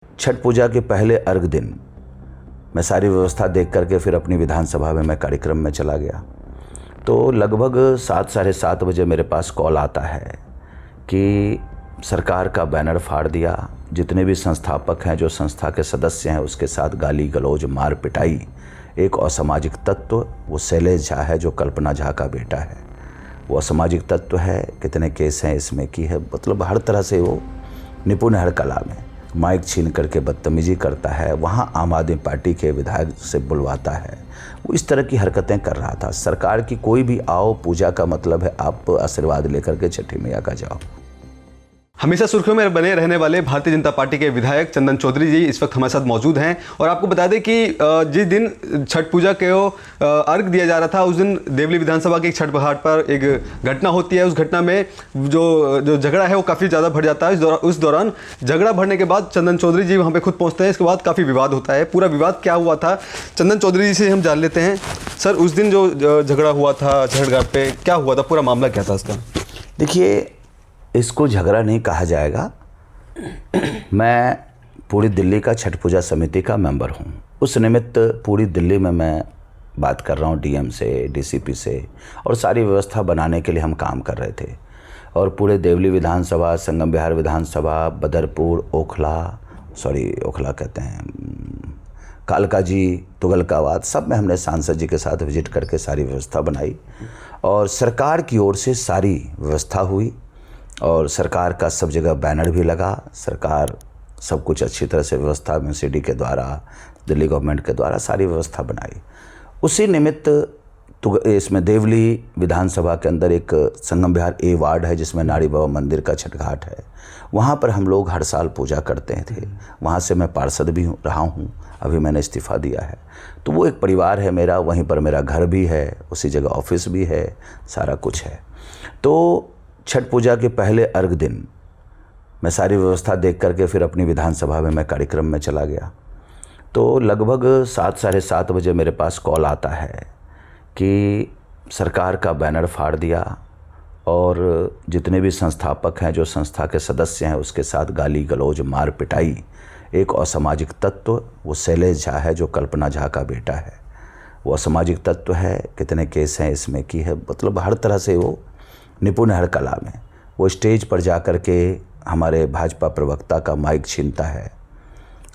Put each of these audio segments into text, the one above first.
छठ पूजा के पहले अर्घ दिन मैं सारी व्यवस्था देख करके फिर अपनी विधानसभा में मैं कार्यक्रम में चला गया। तो लगभग 7 साढ़े 7 बजे मेरे पास कॉल आता है कि सरकार का बैनर फाड़ दिया, जितने भी संस्थापक हैं, जो संस्था के सदस्य हैं, उसके साथ गाली गलौज मार पिटाई। एक असामाजिक तत्व वो शैलेश झा है, जो कल्पना झा का बेटा है, वो असामाजिक तत्व है। कितने केस हैं इसमें की है, मतलब हर तरह से वो निपुण है हर कला में। माइक छीन करके बदतमीजी करता है, वहाँ आम आदमी पार्टी के विधायक से बुलवाता है, वो इस तरह की हरकतें कर रहा था। सरकार की कोई भी आओ, पूजा का मतलब है आप आशीर्वाद लेकर के छठी मैया का जाओ। हमेशा सुर्खियों में बने रहने वाले भारतीय जनता पार्टी के विधायक चंदन चौधरी जी इस वक्त हमारे साथ मौजूद हैं। और आपको बता दें कि जिस दिन छठ पूजा के अर्घ दिया जा रहा था, उस दिन देवली विधानसभा के एक छठ घाट पर एक घटना होती है। उस घटना में जो झगड़ा है वो काफ़ी ज़्यादा बढ़ जाता है। उस दौरान झगड़ा बढ़ने के बाद चंदन चौधरी जी वहाँ पर खुद पहुँचते हैं। इसके बाद काफ़ी विवाद होता है। पूरा विवाद क्या हुआ था, चंदन चौधरी जी से हम जान लेते हैं। सर, उस दिन जो झगड़ा हुआ था छठ घाट पर, क्या हुआ था, पूरा मामला क्या था उसका? देखिए, इसको झगड़ा नहीं कहा जाएगा। मैं पूरी दिल्ली का छठ पूजा समिति का मेंबर हूँ। उस निमित्त पूरी दिल्ली में मैं बात कर रहा हूँ डीएम से, डीसीपी से, और सारी व्यवस्था बनाने के लिए हम काम कर रहे थे। और पूरे देवली विधानसभा, संगम विहार विधानसभा, बदरपुर, ओखला कहते हैं, कालका जी, तुगलकाबाद, सब में हमने सांसद जी के साथ विजिट करके सारी व्यवस्था बनाई। और सरकार की ओर से सारी व्यवस्था हुई और सरकार का सब जगह बैनर भी लगा। सरकार सब कुछ अच्छी तरह से व्यवस्था म्यूनिसिपैलिटी के द्वारा, दिल्ली गवर्नमेंट के द्वारा सारी व्यवस्था बनाई। उसी निमित्त इसमें देवली विधानसभा के अंदर एक संगम विहार ए वार्ड है, जिसमें नाड़ी बाबा मंदिर का छठ घाट है। वहाँ पर हम लोग हर साल पूजा करते थे। वहाँ से मैं पार्षद भी रहा हूँ, अभी मैंने इस्तीफ़ा दिया है। तो वो एक परिवार है मेरा, वहीं पर मेरा घर भी है, उसी जगह ऑफिस भी है, सारा कुछ है। तो छठ पूजा के पहले अर्घ दिन मैं सारी व्यवस्था देख करके फिर अपनी विधानसभा में मैं कार्यक्रम में चला गया। तो लगभग 7 साढ़े 7 बजे मेरे पास कॉल आता है कि सरकार का बैनर फाड़ दिया और जितने भी संस्थापक हैं, जो संस्था के सदस्य हैं, उसके साथ गाली गलौज मार पिटाई। एक असामाजिक तत्व वो शैलेश झा है, जो कल्पना झा का बेटा है, वो असामाजिक तत्व है। कितने केस हैं इसमें की है, मतलब हर तरह से वो निपुण है हर कला में। वो स्टेज पर जा कर के हमारे भाजपा प्रवक्ता का माइक छीनता है,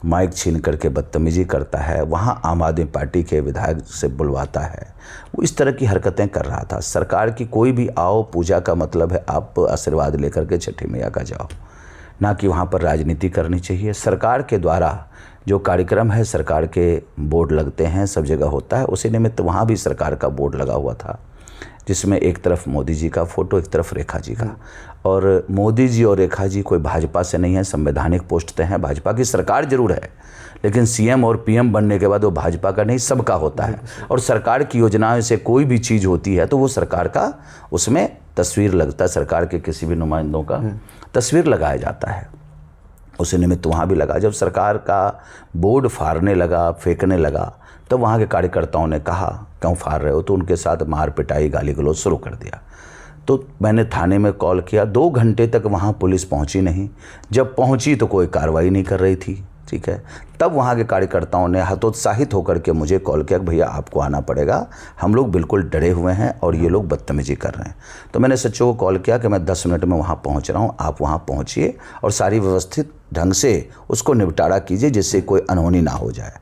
माइक छीन करके बदतमीजी करता है, वहाँ आम आदमी पार्टी के विधायक से बुलवाता है, वो इस तरह की हरकतें कर रहा था। सरकार की कोई भी आओ, पूजा का मतलब है आप आशीर्वाद लेकर के छठी मैया का जाओ, ना कि वहाँ पर राजनीति करनी चाहिए। सरकार के द्वारा जो कार्यक्रम है, सरकार के बोर्ड लगते हैं, सब जगह होता है। उसी निमित्त वहाँ भी सरकार का बोर्ड लगा हुआ था, जिसमें एक तरफ मोदी जी का फ़ोटो, एक तरफ रेखा जी का। और मोदी जी और रेखा जी कोई भाजपा से नहीं है, संवैधानिक पोस्ट हैं। भाजपा की सरकार जरूर है, लेकिन सीएम और पीएम बनने के बाद वो भाजपा का नहीं, सबका होता है। और सरकार की योजनाओं से कोई भी चीज़ होती है तो वो सरकार का उसमें तस्वीर लगता है, सरकार के किसी भी नुमाइंदों का तस्वीर लगाया जाता है। उसी निमित्त वहाँ भी लगा। जब सरकार का बोर्ड फाड़ने लगा, फेंकने लगा, तब वहाँ के कार्यकर्ताओं ने कहा क्यों फाड़ रहे हो, तो उनके साथ मार पिटाई, गाली गलौज शुरू कर दिया। तो मैंने थाने में कॉल किया, 2 घंटे तक वहाँ पुलिस पहुँची नहीं। जब पहुँची तो कोई कार्रवाई नहीं कर रही थी, ठीक है। तब वहाँ के कार्यकर्ताओं ने हतोत्साहित होकर के मुझे कॉल किया कि भैया आपको आना पड़ेगा, हम लोग बिल्कुल डरे हुए हैं और ये लोग बदतमीजी कर रहे हैं। तो मैंने सचिव को कॉल किया कि मैं 10 मिनट में वहाँ पहुँच रहा हूँ, आप वहाँ पहुँचिए और सारी व्यवस्थित ढंग से उसको निपटारा कीजिए, जिससे कोई अनहोनी ना हो जाए।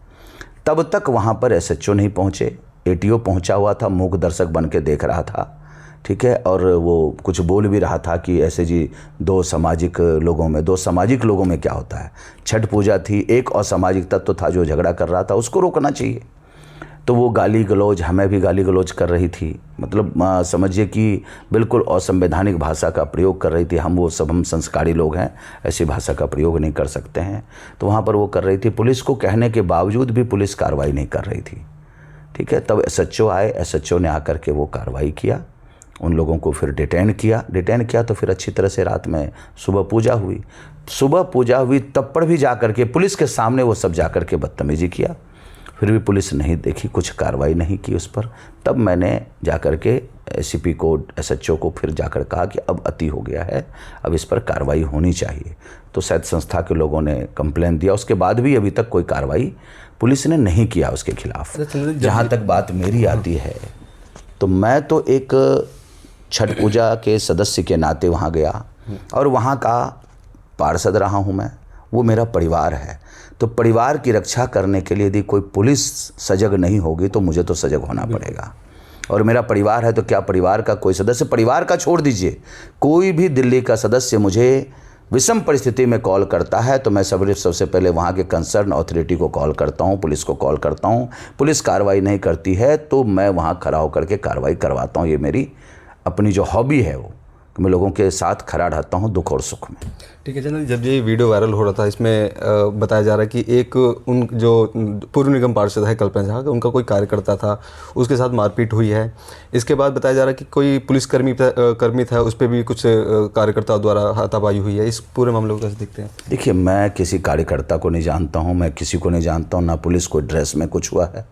तब तक वहाँ पर एसएचओ नहीं पहुँचे, एटीओ पहुँचा हुआ था, मूक दर्शक बन के देख रहा था, ठीक है। और वो कुछ बोल भी रहा था कि ऐसे जी दो सामाजिक लोगों में क्या होता है। छठ पूजा थी, एक असामाजिक तत्व था जो झगड़ा कर रहा था, उसको रोकना चाहिए। तो वो गाली गलौज, हमें भी गाली गलौज कर रही थी, मतलब समझिए कि बिल्कुल असंवैधानिक भाषा का प्रयोग कर रही थी। हम संस्कारी लोग हैं, ऐसी भाषा का प्रयोग नहीं कर सकते हैं। तो वहाँ पर वो कर रही थी। पुलिस को कहने के बावजूद भी पुलिस कार्रवाई नहीं कर रही थी, ठीक है। तब एसएचओ आए, एसएचओ ने आकर के वो कार्रवाई किया, उन लोगों को फिर डिटेन किया। तो फिर अच्छी तरह से रात में सुबह पूजा हुई, तब पर भी जा कर के पुलिस के सामने वो सब जा कर के बदतमीजी किया। फिर भी पुलिस नहीं देखी, कुछ कार्रवाई नहीं की उस पर। तब मैंने जा कर के एसीपी को, एसएचओ को फिर जाकर कहा कि अब अति हो गया है, अब इस पर कार्रवाई होनी चाहिए। तो शायद संस्था के लोगों ने कंप्लेन दिया, उसके बाद भी अभी तक कोई कार्रवाई पुलिस ने नहीं किया उसके खिलाफ। जहाँ तक बात मेरी आती है तो मैं तो एक छठ पूजा के सदस्य के नाते वहाँ गया और वहाँ का पार्षद रहा हूँ मैं, वो मेरा परिवार है। तो परिवार की रक्षा करने के लिए यदि कोई पुलिस सजग नहीं होगी तो मुझे तो सजग होना पड़ेगा। और मेरा परिवार है तो क्या परिवार का कोई सदस्य, परिवार का छोड़ दीजिए, कोई भी दिल्ली का सदस्य मुझे विषम परिस्थिति में कॉल करता है तो मैं सबसे पहले वहाँ के कंसर्न अथॉरिटी को कॉल करता हूँ, पुलिस को कॉल करता हूँ। पुलिस कार्रवाई नहीं करती है तो मैं वहाँ खड़ा होकर के कार्रवाई करवाता हूँ। ये मेरी अपनी जो हॉबी है वो, मैं लोगों के साथ खड़ा रहता हूँ दुख और सुख में। ठीक है जनरल, जब ये वीडियो वायरल हो रहा था इसमें बताया जा रहा है कि एक उन जो पूर्व निगम पार्षद है कल्पना झा, उनका कोई कार्यकर्ता था, उसके साथ मारपीट हुई है। इसके बाद बताया जा रहा है कि कोई पुलिसकर्मी था, उस पर भी कुछ कार्यकर्ताओं द्वारा हाथापाई हुई है। इस पूरे मामले को कैसे देखते हैं? देखिए, मैं किसी कार्यकर्ता को नहीं जानता हूँ, मैं किसी को नहीं जानता हूँ, ना पुलिस को ड्रेस में कुछ हुआ है।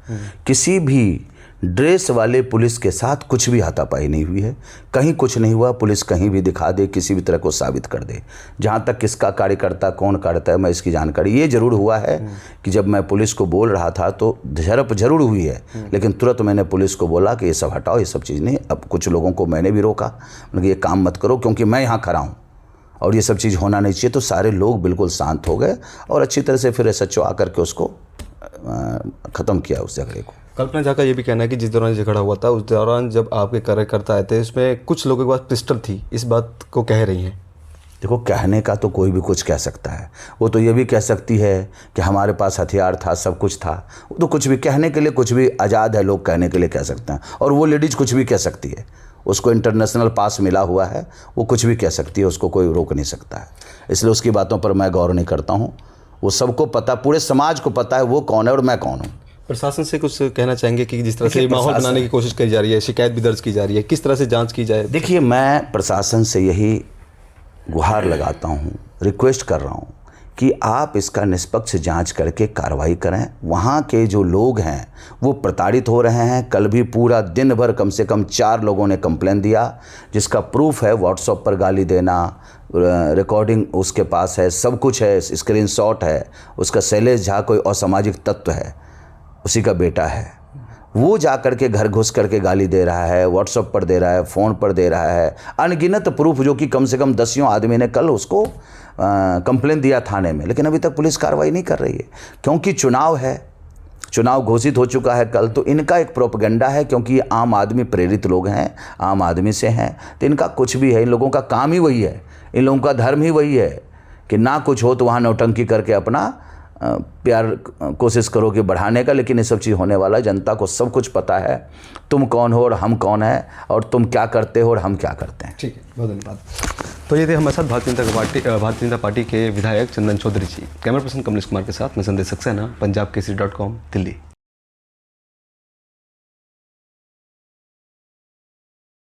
किसी भी ड्रेस वाले पुलिस के साथ कुछ भी हाथापाई नहीं हुई है, कहीं कुछ नहीं हुआ। पुलिस कहीं भी दिखा दे, किसी भी तरह को साबित कर दे। जहाँ तक किसका कार्यकर्ता कौन करता है मैं इसकी जानकारी, ये ज़रूर हुआ है कि जब मैं पुलिस को बोल रहा था तो झड़प जरूर हुई है, लेकिन तुरंत मैंने पुलिस को बोला कि ये सब हटाओ, ये सब चीज़ नहीं। अब कुछ लोगों को मैंने भी रोका, मैंने ये काम मत करो क्योंकि मैं यहाँ खड़ा हूँ और ये सब चीज़ होना नहीं चाहिए। तो सारे लोग बिल्कुल शांत हो गए और अच्छी तरह से फिर एसएचओ आकर के उसको ख़त्म किया उस झगड़े को। कल्पना झा का ये भी कहना है कि जिस दौरान झगड़ा हुआ था उस दौरान जब आपके कार्यकर्ता आए थे उसमें कुछ लोगों के पास पिस्टल थी, इस बात को कह रही हैं। देखो, कहने का तो कोई भी कुछ कह सकता है। वो तो ये भी कह सकती है कि हमारे पास हथियार था, सब कुछ था। वो तो कुछ भी कहने के लिए, कुछ भी आज़ाद है, लोग कहने के लिए कह सकते हैं। और वो लेडीज़ कुछ भी कह सकती है, उसको इंटरनेशनल पास मिला हुआ है, वो कुछ भी कह सकती है, उसको कोई रोक नहीं सकता है। इसलिए उसकी बातों पर मैं गौर नहीं करता हूँ। वो सबको पता, पूरे समाज को पता है वो कौन है और मैं कौन हूँ। प्रशासन से कुछ कहना चाहेंगे कि जिस तरह से माहौल बनाने की कोशिश की जा रही है, शिकायत भी दर्ज की जा रही है, किस तरह से जांच की जाए? देखिए, मैं प्रशासन से यही गुहार लगाता हूँ, रिक्वेस्ट कर रहा हूँ कि आप इसका निष्पक्ष जांच करके कार्रवाई करें। वहाँ के जो लोग हैं वो प्रताड़ित हो रहे हैं। कल भी पूरा दिन भर कम से कम 4 लोगों ने कंप्लेन दिया, जिसका प्रूफ है, व्हाट्सएप पर गाली देना, रिकॉर्डिंग उसके पास है, सब कुछ है, स्क्रीनशॉट है। उसका शैलेश झा कोई असामाजिक तत्व है, उसी का बेटा है। वो जा कर के घर घुस करके गाली दे रहा है, व्हाट्सएप पर दे रहा है, फ़ोन पर दे रहा है, अनगिनत प्रूफ, जो कि कम से कम 10 आदमी ने कल उसको कंप्लेन दिया थाने में। लेकिन अभी तक पुलिस कार्रवाई नहीं कर रही है क्योंकि चुनाव है, चुनाव घोषित हो चुका है कल। तो इनका एक प्रोपेगेंडा है, क्योंकि ये आम आदमी प्रेरित लोग हैं, आम आदमी से हैं, तो इनका कुछ भी है। इन लोगों का काम ही वही है, इन लोगों का धर्म ही वही है कि ना कुछ हो तो वहाँ नौटंकी करके अपना प्यार कोशिश करो कि बढ़ाने का। लेकिन ये सब चीज़ होने वाला है, जनता को सब कुछ पता है, तुम कौन हो और हम कौन है, और तुम क्या करते हो और हम क्या करते हैं। ठीक है, बहुत धन्यवाद। तो ये थे हमारे साथ भारतीय जनता पार्टी के विधायक चंदन चौधरी जी। कैमरा पर्सन कमलेश कुमार के साथ मैं संदेश सक्सेना, पंजाब केसरी.com, दिल्ली।